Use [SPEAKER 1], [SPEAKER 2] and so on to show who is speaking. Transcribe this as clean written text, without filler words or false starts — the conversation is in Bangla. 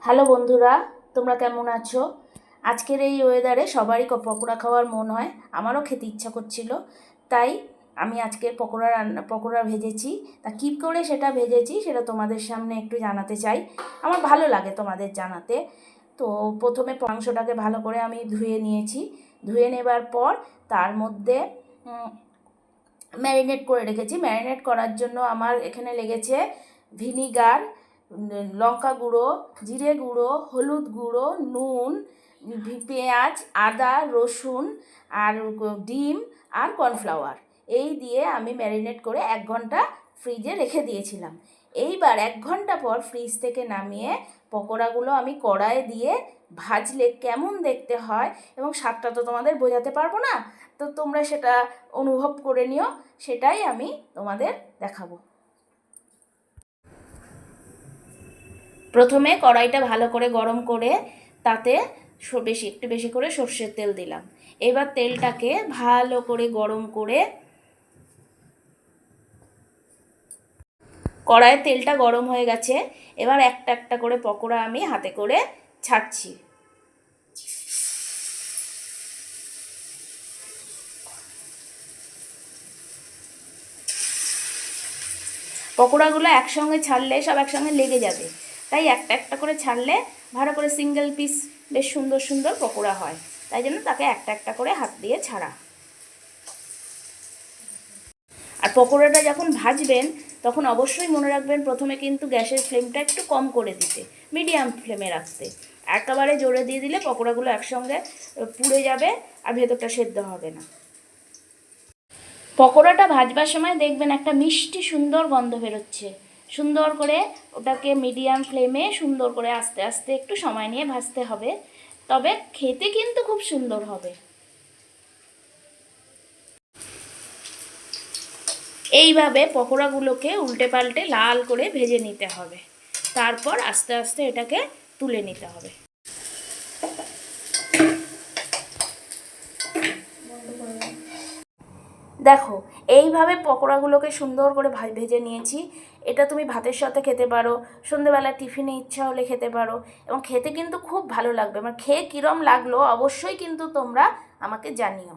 [SPEAKER 1] হ্যালো বন্ধুরা, তোমরা কেমন আছো? আজকের এই ওয়েদারে সবারই পকোড়া খাওয়ার মন হয়, আমারও খেতে ইচ্ছা করছিল। তাই আমি আজকে পকোড়া ভেজেছি। তা কী করে সেটা ভেজেছি সেটা তোমাদের সামনে একটু জানাতে চাই। আমার ভালো লাগে তোমাদের জানাতে। তো প্রথমে মাংসটাকে ভালো করে আমি ধুয়ে নিয়েছি। ধুয়ে নেবার পর তার মধ্যে ম্যারিনেট করে রেখেছি। ম্যারিনেট করার জন্য আমার এখানে লেগেছে ভিনিগার, লঙ্কা গুঁড়ো, জিরে গুঁড়ো, হলুদ গুঁড়ো, নুন, পেঁয়াজ, আদা, রসুন আর ডিম আর কর্নফ্লাওয়ার। এই দিয়ে আমি ম্যারিনেট করে 1 ঘন্টা ফ্রিজে রেখে দিয়েছিলাম। এইবার 1 ঘন্টা পর ফ্রিজ থেকে নামিয়ে পকোড়াগুলো আমি কড়াইয়ে দিয়ে ভাজলে কেমন দেখতে হয় এবং স্বাদটা তো তোমাদের বোঝাতে পারবো না, তো তোমরা সেটা অনুভব করে নিও, সেটাই আমি তোমাদের দেখাবো। প্রথমে কড়াইটা ভালো করে গরম করে তাতে একটু বেশি করে সর্ষের তেল দিলাম। এবার তেলটাকে ভালো করে গরম করে কড়াইয়ের তেলটা গরম হয়ে গেছে। এবার একটা একটা করে পকোড়া আমি হাতে করে ছাড়ছি। পকোড়াগুলো একসঙ্গে ছাড়লে সব একসঙ্গে লেগে যাবে, তাই একটা একটা করে ছাড়লে ভালো করে সিঙ্গেল পিস বেশ সুন্দর সুন্দর পকোড়া হয়। তাই জন্য তাকে একটা একটা করে হাত দিয়ে ছাড়া। আর পকোড়াটা যখন ভাজবেন তখন অবশ্যই মনে রাখবেন প্রথমে কিন্তু গ্যাসের ফ্লেমটা একটু কম করে দিতে, মিডিয়াম ফ্লেমে রাখতে। একেবারে জোরে দিয়ে দিলে পকোড়াগুলো একসঙ্গে পুড়ে যাবে আর ভেতরটা সেদ্ধ হবে না। পকোড়াটা ভাজবার সময় দেখবেন একটা মিষ্টি সুন্দর গন্ধ বেরোচ্ছে। সুন্দর করে ওটাকে মিডিয়াম ফ্লেমে সুন্দর করে আস্তে আস্তে একটু সময় নিয়ে ভাজতে হবে, তবে খেতে কিন্তু খুব সুন্দর হবে। এইভাবে পকোড়াগুলোকে উল্টে পাল্টে লাল করে ভেজে নিতে হবে, তারপর আস্তে আস্তে এটাকে তুলে নিতে হবে। দেখো, এইভাবে পকোড়াগুলোকে সুন্দর করে ভেজে নিয়েছি। এটা তুমি ভাতের সাথে খেতে পারো, সন্ধেবেলা টিফিনে ইচ্ছা হলে খেতে পারো, এবং খেতে কিন্তু খুব ভালো লাগবে। আমার খেয়ে কীরম লাগলো অবশ্যই কিন্তু তোমরা আমাকে জানিও।